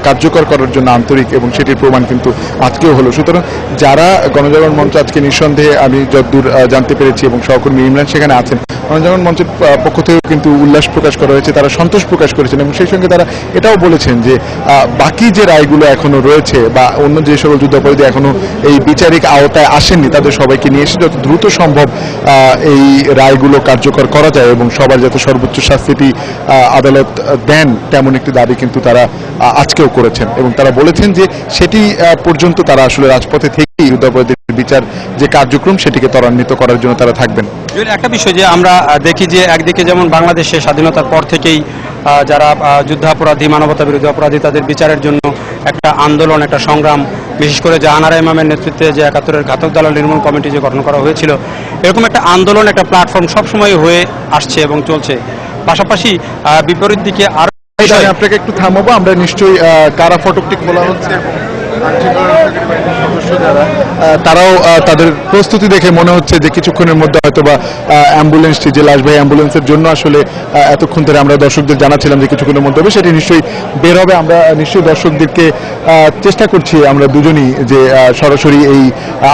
কার্যকর করার জন্য আন্তরিক, এবং সেটির প্রমাণ কিন্তু আজকেও হলো। সুতরাং যারা গণজাগরণ মঞ্চ আজকে নিঃসন্দেহে, আমি যতদূর জানতে পেরেছি এবং সহকর্মী ইমরান সেখানে আছেন, গণজাগরণ মঞ্চের পক্ষ থেকেও কিন্তু উল্লাস প্রকাশ করা হয়েছে, তারা সন্তোষ প্রকাশ করেছেন এবং সেই সঙ্গে তারা এটাও বলেছেন যে বাকি যে রায়গুলো এখনো রয়েছে বা অন্য যে সকল যুদ্ধাপরাধী এখনো এই বিচারিক আওতায় আসেননি, তাদের সবাইকে নিয়ে এসে যত দ্রুত সম্ভব এই রায়গুলো কার্যকর করা যায় এবং সবার যাতে সর্বোচ্চ শাস্তিটি আদালত দেন, তেমন একটি দাবি কিন্তু তারা আজকেও করেছেন এবং তারা বলেছেন যে সেটি পর্যন্ত তারা আসলে রাজপথে থেকেই যুদ্ধাপরাধীর বিচার যে কার্যক্রম সেটিকে ত্বরান্বিত করার জন্য তারা থাকবেন। একটা বিষয় যে আমরা দেখি যে একদিকে যেমন বাংলাদেশে স্বাধীনতার পর থেকেই যারা যুদ্ধাপরাধী, মানবতা বিরোধী অপরাধী, তাদের বিচারের জন্য একটা আন্দোলন, একটা সংগ্রাম, বিশেষ করে জাহানারা ইমামের নেতৃত্বে যে ৭১-এর ঘাতক দালাল নির্মূল কমিটি যে গঠন করা হয়েছিল, এরকম একটা আন্দোলন, একটা প্ল্যাটফর্ম সবসময় হয়ে আসছে এবং চলছে। পাশাপাশি বিপরীত দিকে আরো আপনাকে একটু থামাবো, আমরা নিশ্চয়ই কারা ফটকটি খোলা হচ্ছে, সদস্য যারা তারাও তাদের প্রস্তুতি দেখে মনে হচ্ছে যে কিছুক্ষণের মধ্যে হয়তো বা অ্যাম্বুলেন্সটি, যে লাশবাহী অ্যাম্বুলেন্সের জন্য আসলে এতক্ষণ ধরে আমরা দর্শকদের জানাচ্ছিলাম যে কিছুক্ষণের মধ্যে হবে, সেটি নিশ্চয়ই বের হবে। আমরা নিশ্চয়ই দর্শকদেরকে চেষ্টা করছি আমরা দুজনই যে সরাসরি এই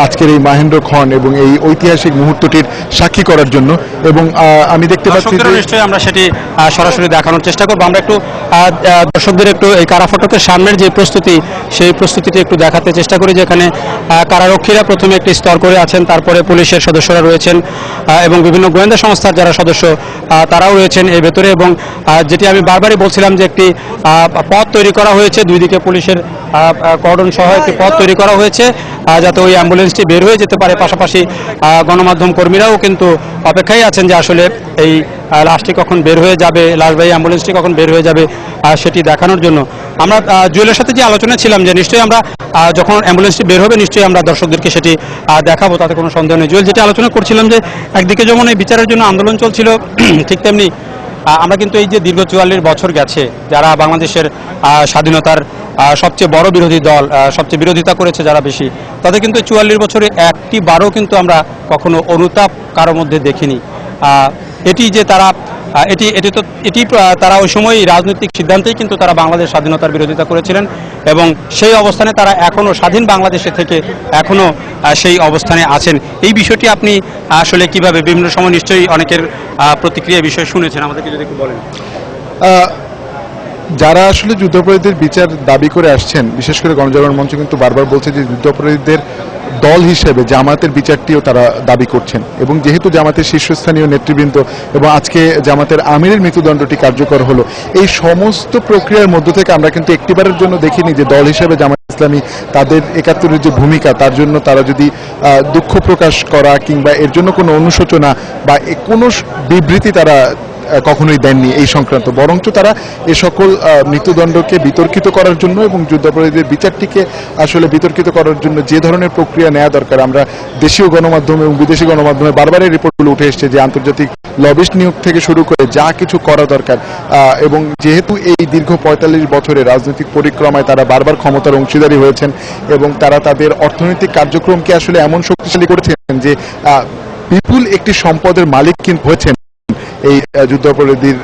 আজকের এই মাহেন্দ্র খন এবং এই ঐতিহাসিক মুহূর্তটির সাক্ষী করার জন্য, এবং আমি দেখতে পাচ্ছি নিশ্চয়ই আমরা সেটি সরাসরি দেখানোর চেষ্টা করবো। আমরা একটু দর্শকদের একটু এই কারা ফটকের সামনের যে প্রস্তুতি, সেই প্রস্তুতিটি একটু দেখাতে চেষ্টা করি, যেখানে কারারক্ষীরা প্রথমে একটি স্তর করে আছেন, তারপরে পুলিশের সদস্যরা রয়েছেন এবং বিভিন্ন গোয়েন্দা সংস্থার যারা সদস্য তারাও রয়েছেন এর ভেতরে। এবং যেটি আমি বারবারই বলছিলাম যে একটি পথ তৈরি করা হয়েছে, দুই দিকে পুলিশের কর্ডন সহ একটি পথ তৈরি করা হয়েছে যাতে ওই অ্যাম্বুলেন্সটি বের হয়ে যেতে পারে। পাশাপাশি গণমাধ্যম কর্মীরাও কিন্তু অপেক্ষায় আছেন যে আসলে এই লাশটি কখন বের হয়ে যাবে, লাশবাহী অ্যাম্বুলেন্সটি কখন বের হয়ে যাবে সেটি দেখানোর জন্য। আমরা জুয়েলের সাথে যে আলোচনা ছিলাম যে নিশ্চয়ই আমরা যখন অ্যাম্বুলেন্সটি বের হবে নিশ্চয়ই আমরা দর্শকদেরকে সেটি দেখাবো, তাতে কোনো সন্দেহ নেই। জুয়েল, যেটা আলোচনা করছিলাম যে একদিকে যেমন এই বিচারের জন্য আন্দোলন চলছিল, ঠিক তেমনি আমরা কিন্তু এই যে দীর্ঘ ৪৪ বছর গেছে, যারা বাংলাদেশের স্বাধীনতার সবচেয়ে বড় বিরোধী দল, সবচেয়ে বিরোধিতা করেছে যারা বেশি, তাদের কিন্তু ৪৪ বছরে একটি বারও কিন্তু আমরা কখনো অনুতাপ কারোর মধ্যে দেখিনি। এটি যে তারা এটি তারা ওই সময় রাজনৈতিক সিদ্ধান্তেই কিন্তু তারা বাংলাদেশ স্বাধীনতার বিরোধিতা করেছিলেন এবং সেই অবস্থানে তারা এখনও স্বাধীন বাংলাদেশে থেকে এখনও সেই অবস্থানে আছেন। এই বিষয়টি আপনি আসলে কিভাবে, বিভিন্ন সময় নিশ্চয়ই অনেকের প্রতিক্রিয়া বিষয়ে শুনেছেন, আমাদেরকে যদি একটু বলেন। যারা আসলে যুদ্ধাপরাধীদের বিচার দাবি করে আসছেন, বিশেষ করে গণজাগরণ মঞ্চ কিন্তু বারবার বলছে যে যুদ্ধাপরাধীদের দল হিসেবে জামাতের বিচারটিও তারা দাবি করছেন, এবং যেহেতু জামাতের শীর্ষস্থানীয় নেতৃবৃন্দ এবং আজকে জামাতের আমিরের মৃত্যুদণ্ডটি কার্যকর হলো, এই সমস্ত প্রক্রিয়ার মধ্য থেকে আমরা কিন্তু একটিবারের জন্য দেখিনি যে দল হিসেবে জামাত ইসলামী তাদের ৭১-এর যে ভূমিকা, তার জন্য তারা যদি দুঃখ প্রকাশ করা কিংবা এর জন্য কোনো অনুশোচনা বা কোনো বিবৃতি তারা কখনোই দেননি এই সংক্রান্ত, বরঞ্চ তারা এ সকল মৃত্যুদণ্ডকে বিতর্কিত করার জন্য এবং যুদ্ধাপরাধীদের বিচারটিকে আসলে বিতর্কিত করার জন্য যে ধরনের প্রক্রিয়া নেওয়া দরকার, আমরা দেশীয় গণমাধ্যমে এবং বিদেশি গণমাধ্যমে বারবার এই রিপোর্টগুলো উঠে এসছে যে আন্তর্জাতিক লবিস্ট নিয়োগ থেকে শুরু করে যা কিছু করা দরকার, এবং যেহেতু এই দীর্ঘ ৪৫ বছরের রাজনৈতিক পরিক্রমায় তারা বারবার ক্ষমতার অংশীদারি হয়েছেন এবং তারা তাদের অর্থনৈতিক কার্যক্রমকে আসলে এমন শক্তিশালী করেছেন যে বিপুল একটি সম্পদের মালিক কিন্তু হয়েছেন এই যুদ্ধাপরাধীর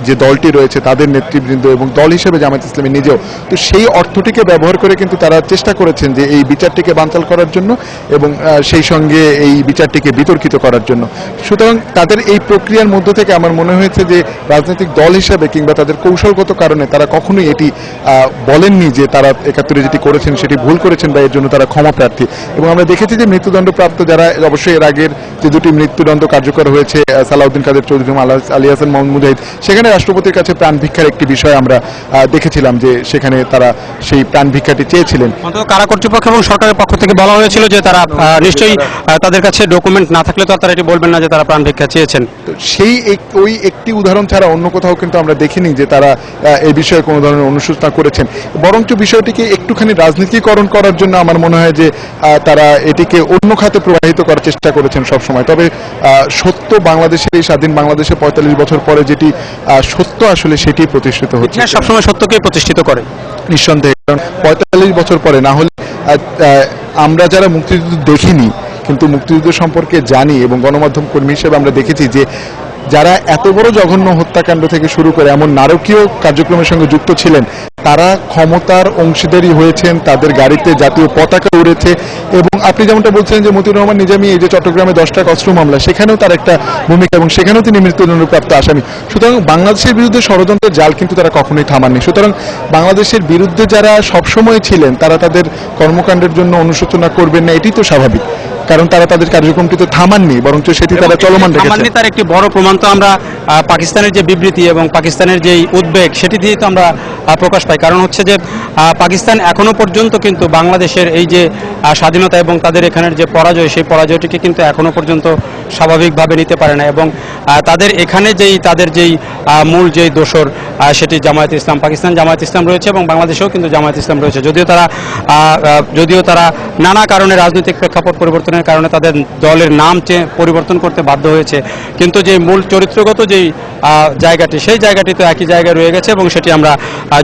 যে দলটি রয়েছে তাদের নেতৃবৃন্দ এবং দল হিসেবে জামায়াত ইসলামী নিজেও। তো সেই অর্থটিকে ব্যবহার করে কিন্তু তারা চেষ্টা করেছেন যে এই বিচারটিকে বানচাল করার জন্য এবং সেই সঙ্গে এই বিচারটিকে বিতর্কিত করার জন্য। সুতরাং তাদের এই প্রক্রিয়ার মধ্য থেকে আমার মনে হয়েছে যে রাজনৈতিক দল হিসেবে কিংবা তাদের কৌশলগত কারণে তারা কখনোই এটি বলেননি যে তারা ৭১-এ যেটি করেছেন সেটি ভুল করেছেন বা এর জন্য তারা ক্ষমা প্রার্থী। এবং আমরা দেখেছি যে মৃত্যুদণ্ডপ্রাপ্ত যারা, অবশ্যই এর আগের যে দুটি মৃত্যুদণ্ড কার্যকর হয়েছে, সালাউদ্দিন কাদের চৌধুরী, আলী হাসান মোহাম্মদ মুজাহিদ, সেখানে রাষ্ট্রপতির কাছে প্রাণ ভিক্ষার একটি বিষয় আমরা দেখেছিলাম যে সেখানে তারা সেই প্রাণ ভিক্ষাটি চেয়েছিলেন। কারা কর্তৃপক্ষ এবং সরকারের পক্ষ থেকে বলা হয়েছিল যে তারা নিশ্চয়ই তাদের কাছে ডকুমেন্ট না থাকলে তো তারা এটি বলবেন না যে তারা প্রাণ ভিক্ষা চেয়েছেন। সেই ওই একটি উদাহরণ ছাড়া অন্য কোথাও কিন্তু আমরা দেখিনি যে তারা এই বিষয়ে কোনো ধরনের অনুশোচনা করেছেন। বরঞ্চ বিষয়টিকে একটুখানি রাজনীতিকরণ করার জন্য আমার মনে হয় যে তারা এটিকে অন্য খাতে প্রবাহিত করার চেষ্টা করেছেন সবসময়। তবে সত্য বাংলাদেশের, এই স্বাধীন বাংলাদেশে ৪৫ বছর পরে যেটি সত্য আসলে সেটি প্রতিষ্ঠিত হচ্ছে, সবসময় সত্যকে প্রতিষ্ঠিত করে নিঃসন্দেহে। কারণ ৪৫ বছর পরে না হলে আমরা যারা মুক্তিযুদ্ধ দেখিনি কিন্তু মুক্তিযুদ্ধ সম্পর্কে জানি এবং গণমাধ্যম কর্মী হিসেবে আমরা দেখেছি যে যারা এত বড় জঘন্য হত্যাকাণ্ড থেকে শুরু করে এমন নারকীয় কার্যক্রমের সঙ্গে যুক্ত ছিলেন, তারা ক্ষমতার অংশীদারী হয়েছেন, তাদের গাড়িতে জাতীয় পতাকা উড়েছে। এবং আপনি যেমনটা বলছিলেন যে মতিউর রহমান নিজামী, এই যে চট্টগ্রামে 10টা অস্ত্র মামলা, সেখানেও তার একটা ভূমিকা এবং সেখানেও তিনি মৃত্যুদণ্ডপ্রাপ্ত আসামি। সুতরাং বাংলাদেশের বিরুদ্ধে ষড়যন্ত্রের জাল কিন্তু তারা কখনোই থামাননি। সুতরাং বাংলাদেশের বিরুদ্ধে যারা সবসময় ছিলেন, তারা তাদের কর্মকাণ্ডের জন্য অনুশোচনা করবেন না, এটি তো স্বাভাবিক, কারণ তারা তাদের কার্যক্রমটি তো থামাননি, বরঞ্চ সেটি তারা চলমান রেখেছেন। তার একটি বড় প্রমাণ তো আমরা পাকিস্তানের যে বিবৃতি এবং পাকিস্তানের যে উদ্বেগ, সেটি দিয়ে তো আমরা প্রকাশ পাই। কারণ হচ্ছে যে পাকিস্তান এখনো পর্যন্ত কিন্তু বাংলাদেশের এই যে স্বাধীনতা এবং তাদের এখানের যে পরাজয়, সেই পরাজয়টিকে কিন্তু এখনো পর্যন্ত স্বাভাবিকভাবে নিতে পারে না। এবং তাদের এখানে তাদের যেই মূল যেই দোসর, সেটি জামায়াত ইসলাম, পাকিস্তান জামায়াত ইসলাম রয়েছে এবং বাংলাদেশেও কিন্তু জামায়াত ইসলাম রয়েছে। যদিও তারা নানা কারণে, রাজনৈতিক প্রেক্ষাপট পরিবর্তনের কারণে তাদের দলের নাম পরিবর্তন করতে বাধ্য হয়েছে, কিন্তু যে মূল চরিত্রগত যেই জায়গাটি, সেই জায়গাটি তো একই জায়গায় রয়ে গেছে। এবং সেটি আমরা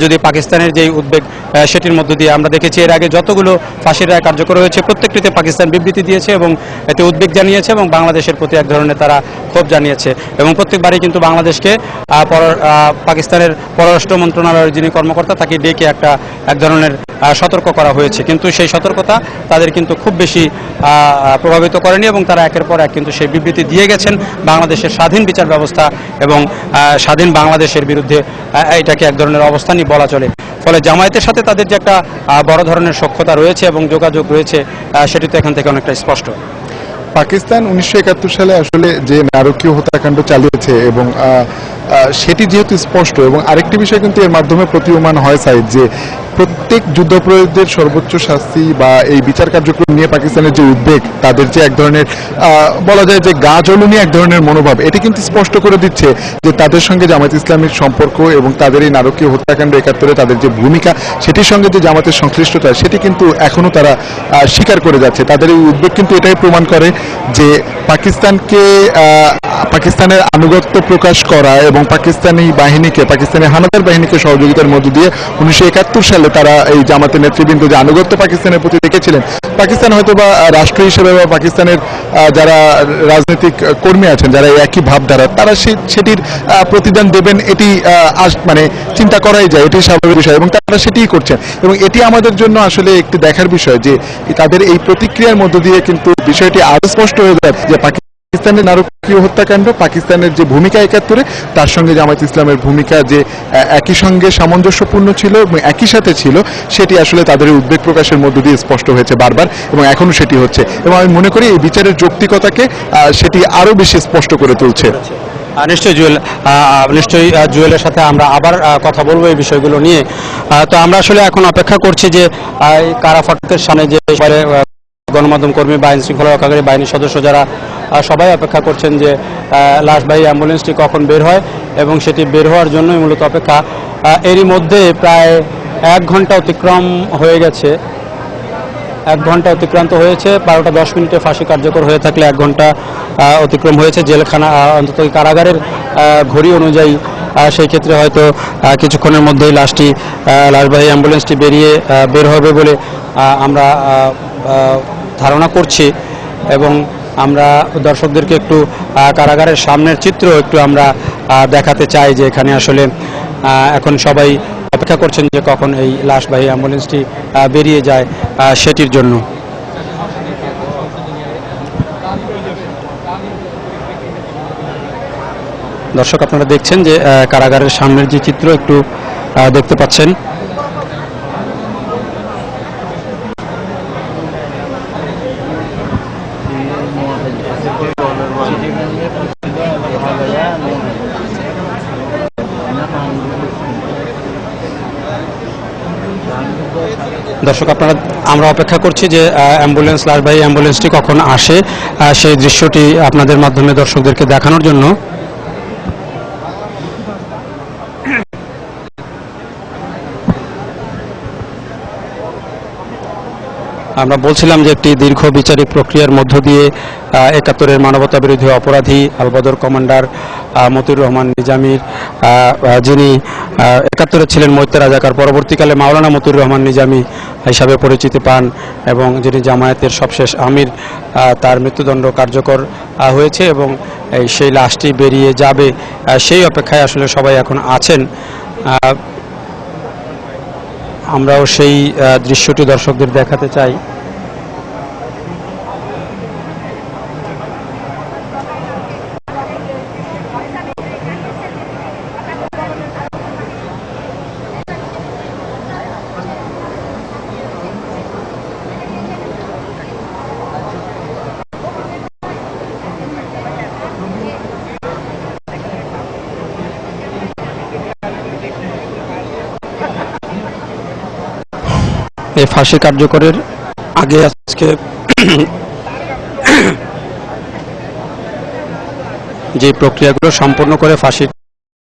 যদি পাকিস্তানের যেই উদ্বেগ, সেটির মধ্য দিয়ে আমরা দেখেছি এর আগে যতগুলো ফাঁসির রায় কার্যকর হয়েছে, প্রত্যেকটিতে পাকিস্তান বিবৃতি দিয়েছে এবং এতে উদ্বেগ জানিয়েছে এবং বাংলাদেশের প্রতি এক ধরনের তারা ক্ষোভ জানিয়েছে। এবং প্রত্যেকবারই কিন্তু বাংলাদেশকে পাকিস্তানের পররাষ্ট্র মন্ত্রণালয়ের যিনি কর্মকর্তা, তাকে ডেকে এক ধরনের সতর্ক করা হয়েছে, কিন্তু সেই সতর্কতা তাদের কিন্তু খুব বেশি প্রভাবিত করেনি এবং তারা একের পর এক কিন্তু সেই বিবৃতি দিয়ে গেছেন বাংলাদেশের স্বাধীন বিচার ব্যবস্থা এবং স্বাধীন বাংলাদেশের বিরুদ্ধে এটাকে এক ধরনের অবস্থানই বলা চলে। ফলে জামায়াতের সাথে তাদের যে একটা বড় ধরনের সখ্যতা রয়েছে এবং যোগাযোগ রয়েছে, সেটি তো এখান থেকে অনেকটা স্পষ্ট। পাকিস্তান 1971 সালে আসলে যে নারকীয় হত্যাকাণ্ড চালিয়েছে এবং সেটি যেহেতু স্পষ্ট, এবং আরেকটি বিষয় কিন্তু এর মাধ্যমে প্রতীয়মান হয় সাইদ, যে প্রত্যেক যুদ্ধাপরাধীদের সর্বোচ্চ শাস্তি বা এই বিচার কার্যক্রম নিয়ে পাকিস্তানের যে উদ্বেগ, তাদের যে এক ধরনের বলা যায় যে গা জ্বলনি এক ধরনের মনোভাব, এটি কিন্তু স্পষ্ট করে দিচ্ছে যে তাদের সঙ্গে জামায়াত ইসলামের সম্পর্ক এবং তাদের এই নারকীয় হত্যাকাণ্ড 71-এ তাদের যে ভূমিকা, সেটির সঙ্গে যে জামাতের সংশ্লিষ্টতা, সেটি কিন্তু এখনো তারা স্বীকার করে যাচ্ছে। তাদের এই উদ্বেগ কিন্তু এটাই প্রমাণ করে যে পাকিস্তানের আনুগত্য প্রকাশ করা এবং পাকিস্তানি হানাদার বাহিনীকে সহযোগিতার মধ্য দিয়ে 1971 সালে তারা এই জামাতের নেতৃবৃন্দ যে আনুগত্য পাকিস্তানের প্রতি রেখেছিলেন, পাকিস্তান হয়তো বা রাষ্ট্র হিসেবে বা পাকিস্তানের যারা রাজনৈতিক কর্মী আছেন, যারা একই ভাবধারা, তারা সেটির প্রতিদান দেবেন, এটি মানে চিন্তা করাই যায়, এটি স্বাভাবিক বিষয় এবং তারা সেটিই করছেন। এবং এটি আমাদের জন্য আসলে একটি দেখার বিষয় যে তাদের এই প্রতিক্রিয়ার মধ্য দিয়ে কিন্তু বিষয়টি আরো স্পষ্ট হয়ে যায় যে পাকিস্তানের নারকীয় হত্যাকাণ্ড, পাকিস্তানের যে ভূমিকা 71-এ, তার সঙ্গে জামায়াত ইসলামের ভূমিকা যে একই সঙ্গে সামঞ্জস্যপূর্ণ ছিল এবং একই সাথে ছিল, সেটি আসলে তাদের উদ্বেগ প্রকাশের মধ্য দিয়ে স্পষ্ট হয়েছে বারবার এবং এখনো সেটি হচ্ছে। এবং আমি মনে করি এই বিচারের যৌক্তিকতাকে সেটি আরো বেশি স্পষ্ট করে তুলছে। নিশ্চয়ই জুয়েলের সাথে আমরা আবার কথা বলবো এই বিষয়গুলো নিয়ে। তো আমরা আসলে এখন অপেক্ষা করছি যে কারা ফটকের সামনে যে গণমাধ্যম কর্মী বা আইন শৃঙ্খলা রক্ষাকারী বাহিনীর সদস্য যারা সবাই অপেক্ষা করছেন যে লাশবাহী অ্যাম্বুলেন্সটি কখন বের হয় এবং সেটি বের হওয়ার জন্যই মূলত অপেক্ষা। এরই মধ্যে প্রায় 1 ঘন্টা অতিক্রম হয়ে গেছে, 1 ঘন্টা অতিক্রান্ত হয়েছে। 12টা 10 মিনিটে ফাঁসি কার্যকর হয়ে থাকলে 1 ঘন্টা অতিক্রম হয়েছে। জেলখানা অন্তত কারাগারের ঘড়ি অনুযায়ী সেই ক্ষেত্রে হয়তো কিছুক্ষণের মধ্যেই লাশবাহী অ্যাম্বুলেন্সটি বের হবে বলে আমরা ধারণা করছি। এবং আমরা দর্শকদেরকে একটু কারাগারের সামনের চিত্র একটু আমরা দেখাতে চাই যে এখানে আসলে এখন সবাই অপেক্ষা করছেন যে কখন এই লাশবাহী অ্যাম্বুলেন্সটি বেরিয়ে যায় সেটির জন্য। দর্শক, আপনারা দেখছেন যে কারাগারের সামনের যে চিত্র একটু দেখতে পাচ্ছেন। দর্শক, আমরা অপেক্ষা করছি যে লাশবাহী অ্যাম্বুলেন্সটি কখন আসে, সেই দৃশ্যটি আপনাদের মাধ্যমে দর্শকদেরকে দেখানোর জন্য। আমরা বলছিলাম যে একটি দীর্ঘ বিচারিক প্রক্রিয়ার মধ্য দিয়ে 71-এর মানবতা বিরোধী অপরাধী আলবদর কমান্ডার মতিউর রহমান নিজামীর, যিনি 71-এ ছিলেন মৈত্য রাজাকার, পরবর্তীকালে মাওলানা মতিউর রহমান নিজামী হিসাবে পরিচিতি পান এবং যিনি জামায়াতের সবশেষ আমির, তার মৃত্যুদণ্ড কার্যকর হয়েছে এবং সেই লাশটি বেরিয়ে যাবে সেই অপেক্ষায় আসলে সবাই এখন আছেন। আমরাও সেই দৃশ্যটি দর্শকদের দেখাতে চাই। এই ফাঁসি কার্যকরের আগে আজকে যে প্রক্রিয়াগুলো সম্পন্ন করে ফাঁসির